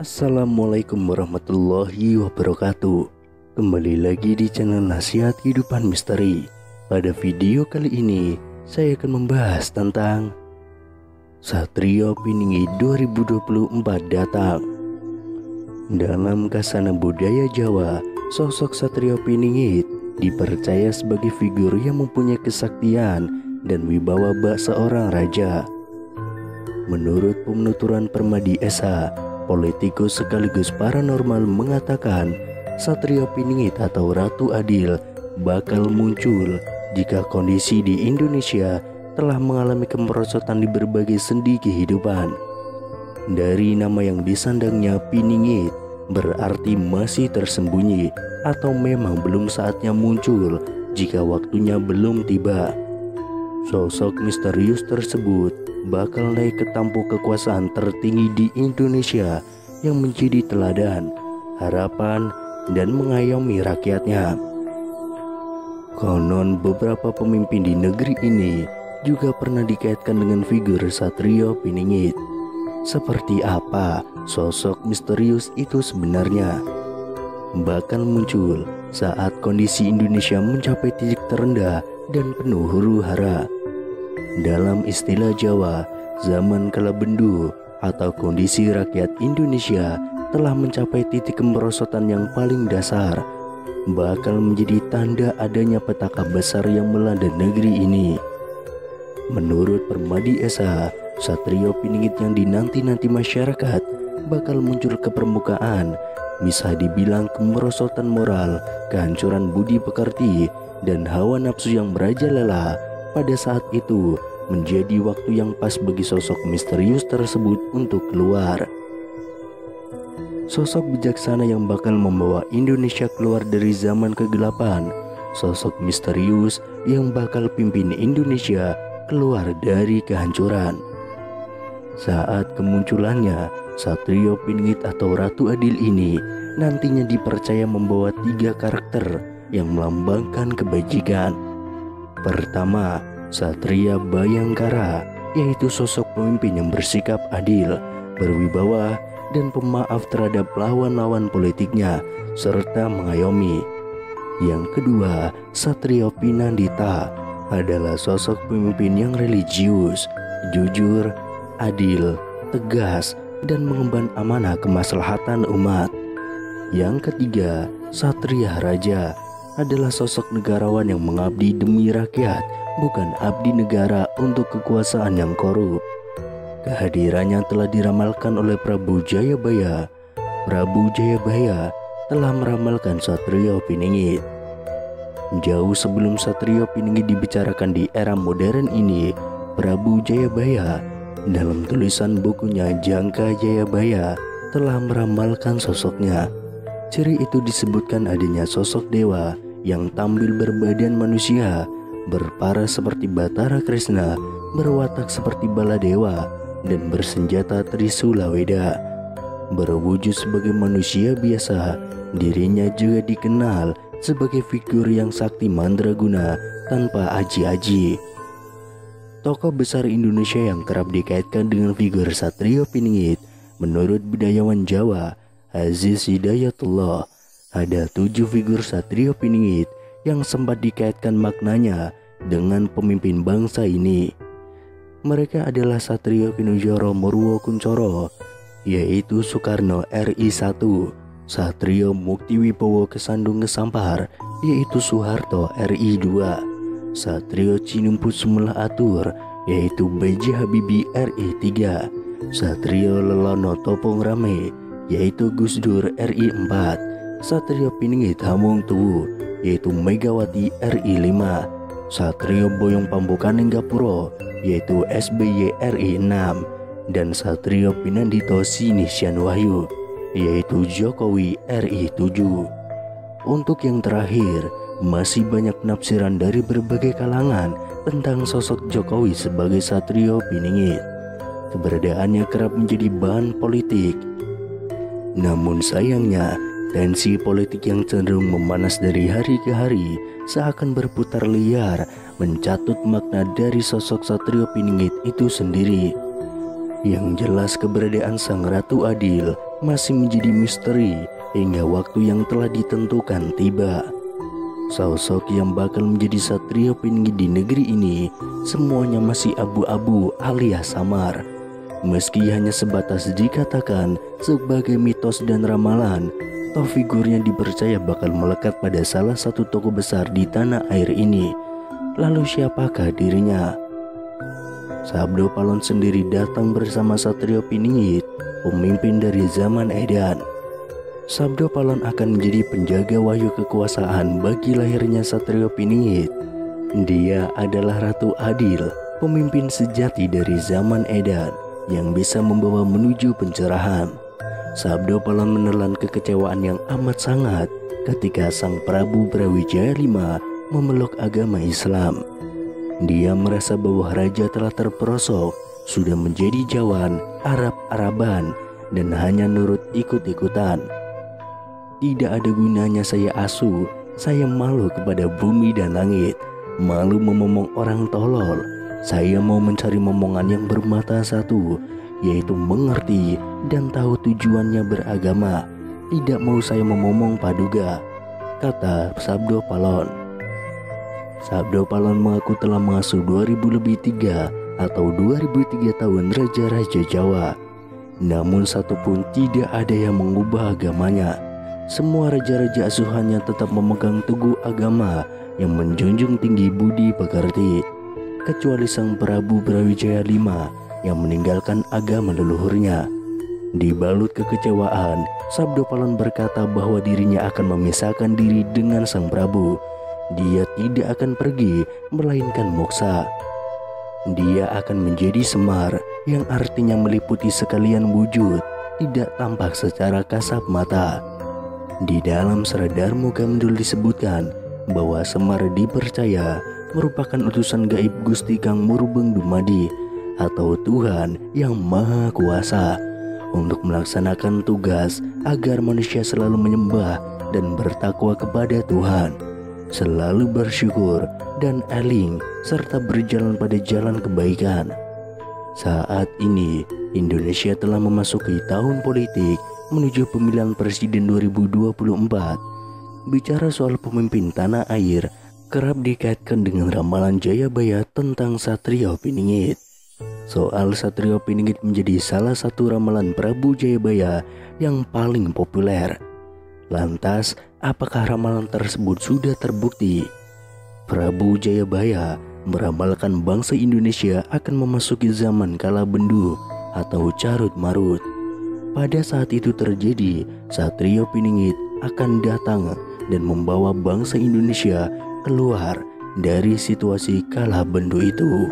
Assalamualaikum warahmatullahi wabarakatuh. Kembali lagi di channel Nasihat Kehidupan Misteri. Pada video kali ini saya akan membahas tentang Satrio Piningit 2024 datang. Dalam kasana budaya Jawa, sosok Satrio Piningit dipercaya sebagai figur yang mempunyai kesaktian dan wibawa bak seorang raja. Menurut penuturan Permadi Esa, politikus sekaligus paranormal, mengatakan Satrio Piningit atau Ratu Adil bakal muncul jika kondisi di Indonesia telah mengalami kemerosotan di berbagai sendi kehidupan. Dari nama yang disandangnya, Piningit berarti masih tersembunyi atau memang belum saatnya muncul jika waktunya belum tiba. Sosok misterius tersebut bakal naik ke tampuk kekuasaan tertinggi di Indonesia yang menjadi teladan, harapan, dan mengayomi rakyatnya. Konon beberapa pemimpin di negeri ini juga pernah dikaitkan dengan figur Satrio Piningit. Seperti apa sosok misterius itu sebenarnya? Bakal muncul saat kondisi Indonesia mencapai titik terendah dan penuh huru-hara. Dalam istilah Jawa, zaman kala bendu atau kondisi rakyat Indonesia telah mencapai titik kemerosotan yang paling dasar, bakal menjadi tanda adanya petaka besar yang melanda negeri ini. Menurut Permadi Esa, Satrio Piningit yang dinanti-nanti masyarakat bakal muncul ke permukaan. Bisa dibilang kemerosotan moral, kehancuran budi pekerti, dan hawa nafsu yang merajalela pada saat itu menjadi waktu yang pas bagi sosok misterius tersebut untuk keluar. Sosok bijaksana yang bakal membawa Indonesia keluar dari zaman kegelapan. Sosok misterius yang bakal pimpin Indonesia keluar dari kehancuran. Saat kemunculannya, Satrio Piningit atau Ratu Adil ini nantinya dipercaya membawa 3 karakter yang melambangkan kebajikan. Pertama, Satria Bayangkara, yaitu sosok pemimpin yang bersikap adil, berwibawa, dan pemaaf terhadap lawan-lawan politiknya, serta mengayomi. Yang kedua, Satrio Pinandita adalah sosok pemimpin yang religius, jujur, adil, tegas, dan mengemban amanah kemaslahatan umat. Yang ketiga, Satria Raja adalah sosok negarawan yang mengabdi demi rakyat, bukan abdi negara untuk kekuasaan yang korup. Kehadirannya telah diramalkan oleh Prabu Jayabaya. Prabu Jayabaya telah meramalkan Satrio Piningit. Jauh sebelum Satrio Piningit dibicarakan di era modern ini, Prabu Jayabaya dalam tulisan bukunya Jangka Jayabaya telah meramalkan sosoknya. Ciri itu disebutkan adanya sosok dewa yang tampil berbadan manusia, berparas seperti Batara Kresna, berwatak seperti Baladewa, dan bersenjata Trisula Weda. Berwujud sebagai manusia biasa, dirinya juga dikenal sebagai figur yang sakti mandraguna tanpa aji-aji. Tokoh besar Indonesia yang kerap dikaitkan dengan figur Satrio Piningit, menurut budayawan Jawa Aziz Hidayatullah, ada 7 figur Satrio Piningit yang sempat dikaitkan maknanya dengan pemimpin bangsa ini. Mereka adalah Satrio Kinujoro Murwo Kuncoro, yaitu Soekarno RI 1, Satrio Muktiwibowo Kesandung Kesampar, yaitu Soeharto RI 2, Satrio Cinumput Sumela Atur, yaitu B.J. Habibie RI 3, Satrio Lelono Topong Rame, yaitu Gus Dur RI 4, Satrio Piningit Hamung Tuwu, yaitu Megawati RI 5, Satrio Boyong Pambukaning Gapuro, yaitu SBY RI 6, dan Satrio Pinandito Sinisyan Wahyu, yaitu Jokowi RI 7. Untuk yang terakhir, masih banyak penafsiran dari berbagai kalangan tentang sosok Jokowi sebagai Satrio Piningit. Keberadaannya kerap menjadi bahan politik. Namun sayangnya, tensi politik yang cenderung memanas dari hari ke hari seakan berputar liar mencatut makna dari sosok Satrio Piningit itu sendiri. Yang jelas keberadaan Sang Ratu Adil masih menjadi misteri hingga waktu yang telah ditentukan tiba. Sosok yang bakal menjadi Satrio Piningit di negeri ini semuanya masih abu-abu alias samar. Meski hanya sebatas dikatakan sebagai mitos dan ramalan, toh figurnya dipercaya bakal melekat pada salah satu tokoh besar di tanah air ini. Lalu siapakah dirinya? Sabdo Palon sendiri datang bersama Satrio Piningit, pemimpin dari zaman Edan. Sabdo Palon akan menjadi penjaga wahyu kekuasaan bagi lahirnya Satrio Piningit. Dia adalah Ratu Adil, pemimpin sejati dari zaman Edan yang bisa membawa menuju pencerahan. Sabdo Palon menelan kekecewaan yang amat sangat ketika Sang Prabu Brawijaya V memeluk agama Islam. Dia merasa bahwa raja telah terperosok, sudah menjadi Jawan, Arab-Araban, dan hanya nurut ikut-ikutan. Tidak ada gunanya saya asuh, saya malu kepada bumi dan langit, malu memomong orang tolol. Saya mau mencari momongan yang bermata satu, yaitu mengerti dan tahu tujuannya beragama. Tidak mau saya memomong paduga, kata Sabdo Palon. Sabdo Palon mengaku telah mengasuh 2003 atau 2003 tahun raja-raja Jawa. Namun satupun tidak ada yang mengubah agamanya. Semua raja-raja asuhannya tetap memegang teguh agama yang menjunjung tinggi budi pekerti, kecuali Sang Prabu Brawijaya V yang meninggalkan agama leluhurnya. Dibalut kekecewaan, Sabdo Palon berkata bahwa dirinya akan memisahkan diri dengan Sang Prabu. Dia tidak akan pergi, melainkan moksa. Dia akan menjadi Semar, yang artinya meliputi sekalian wujud, tidak tampak secara kasat mata. Di dalam Serat Darmo Gamdul disebutkan bahwa Semar dipercaya merupakan utusan gaib Gusti Kang Murbeng Dumadi atau Tuhan yang Maha Kuasa untuk melaksanakan tugas agar manusia selalu menyembah dan bertakwa kepada Tuhan, selalu bersyukur dan aling serta berjalan pada jalan kebaikan. Saat ini Indonesia telah memasuki tahun politik menuju pemilihan presiden 2024. Bicara soal pemimpin tanah air kerap dikaitkan dengan ramalan Jayabaya tentang Satrio Piningit. Soal Satrio Piningit menjadi salah satu ramalan Prabu Jayabaya yang paling populer. Lantas, apakah ramalan tersebut sudah terbukti? Prabu Jayabaya meramalkan bangsa Indonesia akan memasuki zaman kala bendu atau carut marut. Pada saat itu terjadi, Satrio Piningit akan datang dan membawa bangsa Indonesia keluar dari situasi kala bendu itu.